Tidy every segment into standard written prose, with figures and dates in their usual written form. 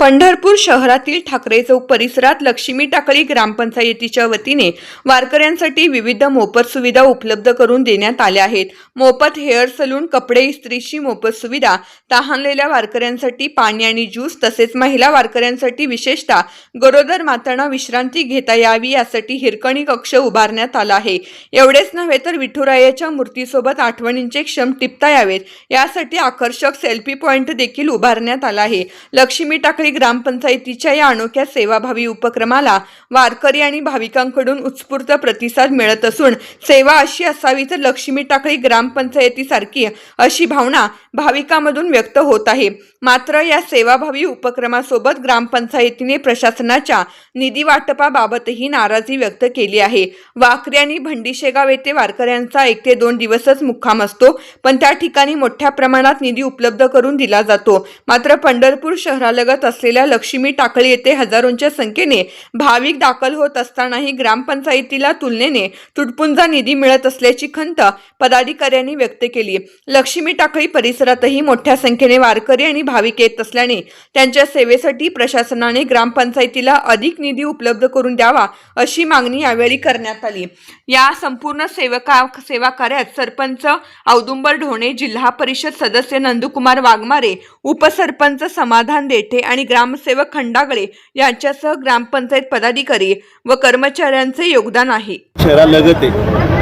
पंढरपूर शहरातील ठाकरे चौक परिसरात लक्ष्मी टाकळी ग्रामपंचायतीच्या वतीने वारकऱ्यांसाठी विविध मोफत सुविधा उपलब्ध करून देण्यात आल्या आहेत। मोफत हेअर सलून, कपडे इस्त्रीची मोफत सुविधा, तहानलेल्या वारकऱ्यांसाठी पाणी आणि ज्यूस, तसेच महिला वारकऱ्यांसाठी विशेषतः गरोदर मातांना विश्रांती घेता यावी यासाठी हिरकणी कक्ष उभारण्यात आला आहे। एवढेच नव्हे तर विठुरायाच्या मूर्तीसोबत आठवणींचे क्षण टिपता यावेत यासाठी आकर्षक सेल्फी पॉइंट देखील उभारण्यात आला आहे। लक्ष्मी टाकळी ग्रामपंचायतीच्या या अनोख्या सेवाभावी उपक्रमाला वारकरी आणि भाविकांकडून उत्स्फूर्त प्रतिसाद मिळत असून सेवा अशी असावी तर लक्ष्मी टाकळी ग्रामपंचायतीसारखी अशी भावना भाविकांमधून व्यक्त होत आहे। मात्र या सेवाभावी उपक्रमासोबत ग्रामपंचायतीने प्रशासनाच्या निधी वाटपाबाबतही नाराजी व्यक्त केली आहे। वाकरी आणि भंडीशेगाव येथे वारकऱ्यांचा 1 ते 2 दिवसच मुक्काम असतो, पण त्या ठिकाणी मोठ्या प्रमाणात निधी उपलब्ध करून दिला जातो। मात्र पंढरपूर शहरालगत असलेल्या लक्ष्मी टाकळी येथे हजारोंच्या संख्येने भाविक दाखल होत असतानाही ग्रामपंचायतीला तुलनेने तुटपुंजा निधी मिळत असल्याची खंत पदाधिकाऱ्यांनी व्यक्त केली। लक्ष्मी टाकळी परिसरातही मोठ्या संख्येने वारकरी आणि भाविक येत असल्याने त्यांच्या सेवेसाठी प्रशासनाने ग्रामपंचायतीला अधिक निधी उपलब्ध करून द्यावा अशी मागणी यावेळी करण्यात आली। या संपूर्ण सेवा कार्यात सरपंच औदुंबर ढोणे, जिल्हा परिषद सदस्य नंदकुमार वाघमारे, उपसरपंच समाधान देठे आणि ग्रामसेवक खंडागळे यांच्यासह ग्रामपंचायत पदाधिकारी व कर्मचाऱ्यांचे योगदान आहे। शहरालगत आहे,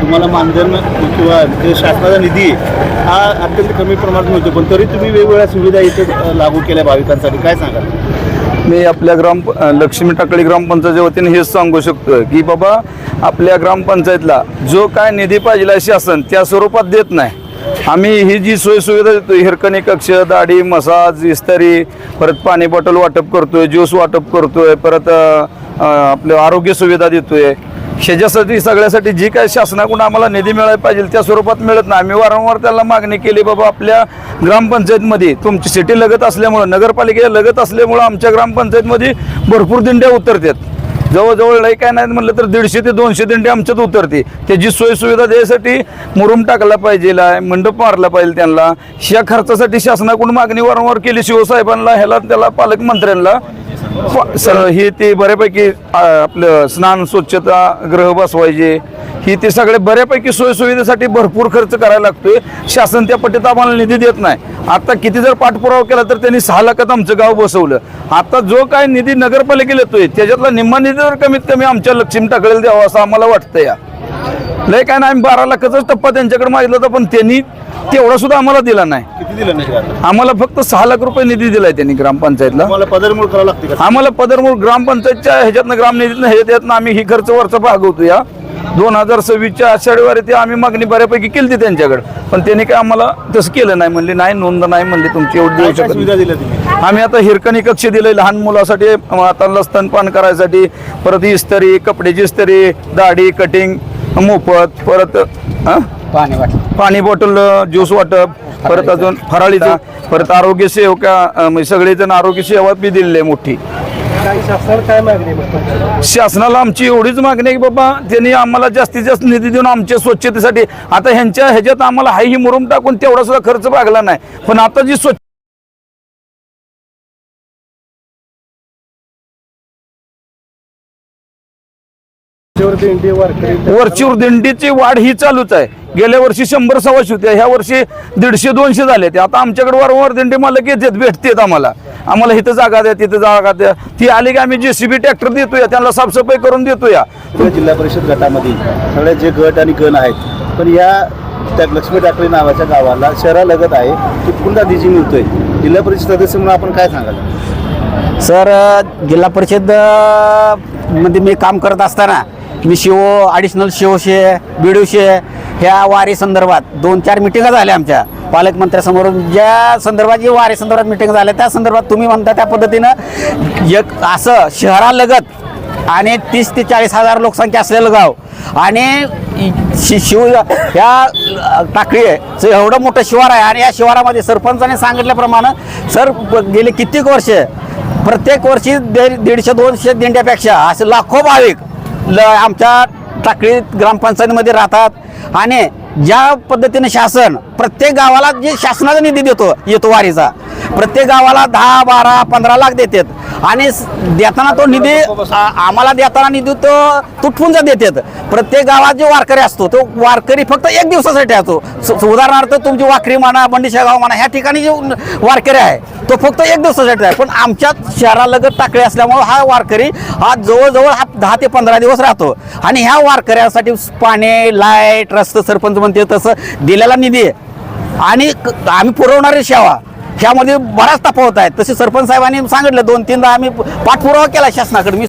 तुम्हाला मानधन किंवा शासनाचा निधी हा अत्यंत कमी प्रमाणात मिळतो, पण तरी तुम्ही वेगवेगळ्या सुविधा इथे लागू केल्या भाविकांसाठी, काय सांगाल? मी आपल्या लक्ष्मी टाकळी ग्रामपंचायतीच्या वतीने हेच सांगू शकतो की बाबा आपल्या ग्रामपंचायतला जो काय निधी पाहिजे शासन त्या स्वरूपात देत नाही। आम्ही ही जी सोय सुविधा देतो, हिरकणी कक्ष, दाढी, मसाज, इस्त्री, परत पाणी बॉटल वाटप करतोय, ज्यूस वाटप करतोय, परत आपल्या आरोग्य सुविधा देतोय, ह्याच्यासाठी सगळ्यासाठी जी काय शासनाकडून आम्हाला निधी मिळायला पाहिजे त्या स्वरूपात मिळत नाही। आम्ही वारंवार त्याला मागणी केली, बाबा आपल्या ग्रामपंचायतमध्ये तुमची सिटी लगत असल्यामुळं, नगरपालिकेला लगत असल्यामुळं आमच्या ग्रामपंचायतमध्ये भरपूर दिंड्या उतरतात। जवळजवळ लई काय नाही म्हणलं तर 150 ते 200 दिंडी आमच्यात उतरते। त्याची सोय सुविधा द्यायसाठी मुरुम टाकला पाहिजे, मंडप मारला पाहिजे त्यांना। ह्या खर्चासाठी शासनाकडून मागणी वारंवार केली, शिवसाहेबांना, ह्याला त्याला पालकमंत्र्यांना। ही ते बऱ्यापैकी आपलं स्नान स्वच्छता गृह बसवायचे, ही ते सगळे बऱ्यापैकी सोय सुविधेसाठी भरपूर खर्च करायला लागतोय। शासन त्या पट्टीत आम्हाला निधी देत नाही। आता किती जर पाठपुरावा केला तर त्यांनी 6 लाखात आमचं गाव बसवलं। आता जो काय निधी नगरपालिकेला येतोय त्याच्यातला निम्मा निधी तर कमीत कमी आमच्या लक्ष्मी टाकळीला द्यावा असं आम्हाला वाटतं। या लय काय नाही, 12 लाखाचाच टप्पा त्यांच्याकडे मागितला होता, पण त्यांनी तेवढा सुद्धा आम्हाला दिला नाही। किती दिलं नाही? आम्हाला फक्त 6 लाख रुपये निधी दिलाय त्यांनी ग्रामपंचायतला। आम्हाला पदरमूळ करावं लागते का? आम्हाला पदरमूळ ग्रामपंचायतच्या ह्याच्यातनं ग्रामनिधीतनं ह्याच्यातनं आम्ही ही खर्च वरचा भागवतो। या 2026च्या आषाढीवारी ते आम्ही मागणी बऱ्यापैकी केली होती त्यांच्याकडे, पण त्यांनी काय आम्हाला तसं केलं नाही, म्हणले नाही नोंद नाही, म्हणले तुमची एवढी देऊ शकत सुविधा दिल्या तुम्ही? आम्ही आता हिरकणी कक्ष दिले लहान मुलासाठी, आता स्तनपान करायसाठी, परत इस्त्री, कपड्याची इस्त्री, दाढी, कटिंग मोफत, परत पाणी बॉटल, ज्यूस वाटप, परत अजून फराळीचा, परत आरोग्य सेवका, सगळेजण आरोग्य सेवा बी दिलेली आहे मोठी। शासनाला आमची एवढीच मागणी आहे की बाबा त्यांनी आम्हाला जास्तीत जास्त निधी देऊन आमच्या स्वच्छतेसाठी, आता ह्यांच्या ह्याच्यात आम्हाला हाही मुरुम टाकून तेवढा सुद्धा खर्च भागला नाही, पण आता जी स्वच्छ वरचीवर दिंडीची वाढ ही चालूच आहे। गेल्या वर्षी 100-125 होत्या, ह्या वर्षी 150-200 झाले। ते आता आमच्याकडे वारंवार दिंडी मालक येतात, भेटतात आम्हाला इथं जागा द्या, तिथं जागा द्या। ती आली की आम्ही JCB ट्रॅक्टर देतोय, त्यांना साफसफाई करून देतोय। जिल्हा परिषद गटामध्ये सगळे जे गट आणि गण आहेत, पण या त्या लक्ष्मी टाकळी नावाच्या गावाला शहरालगत आहे, तुटपुंजा निधी मिळतोय। जिल्हा परिषद सदस्य म्हणून आपण काय सांगाल? सर, जिल्हा परिषद मध्ये मी काम करत असताना मी ॲडिशनल शिवशे, बीडीओशे ह्या वारी संदर्भात 2-4 मिटिंगा झाल्या आमच्या पालकमंत्र्यासमोर। ज्या संदर्भात जी वारी संदर्भात मिटिंग झाल्या त्या संदर्भात तुम्ही म्हणता त्या पद्धतीनं एक असं शहरालगत आणि 30 ते 40 हजार लोकसंख्या असलेलं गाव आणि ह्या टाकळीचं एवढं मोठं शिवार आहे, आणि या शिवारामध्ये सरपंचाने सांगितल्याप्रमाणे सर गेले कित्येक वर्ष प्रत्येक वर्षी 150-200 दिंड्यापेक्षा असे लाखो भाविक आमच्या टाकळी ग्रामपंचायतीमध्ये राहतात। आणि ज्या पद्धतीने शासन प्रत्येक गावाला जे शासनाचा निधी येतो वारीचा, प्रत्येक गावाला 10, 12, 15 लाख देतात, आणि देताना तो निधी आम्हाला देताना निधी तो तुटपुंजा देतात. प्रत्येक गावात जो वारकरी असतो तो वारकरी फक्त एक दिवसासाठी असतो. उदाहरणार्थ तुमची वाखरी म्हणा, बंडीशेगाव म्हणा, ह्या ठिकाणी जो वारकरी आहे तो फक्त एक दिवसासाठी आहे. पण आमच्या शहरालगत टाकळी असल्यामुळे हा वारकरी हा जवळजवळ 10 ते 15 दिवस राहतो. आणि ह्या वारकऱ्यासाठी पाणी, लाईट, रस्ते सरपंच म्हणते तसं दिलेला निधी आहे आणि आम्ही पुरवणारी सेवा ह्यामध्ये बराच तफावत आहे. तसे सरपंच साहेबांनी सांगितलं 2-3दा आम्ही पाठपुरावा केला शासनाकडे.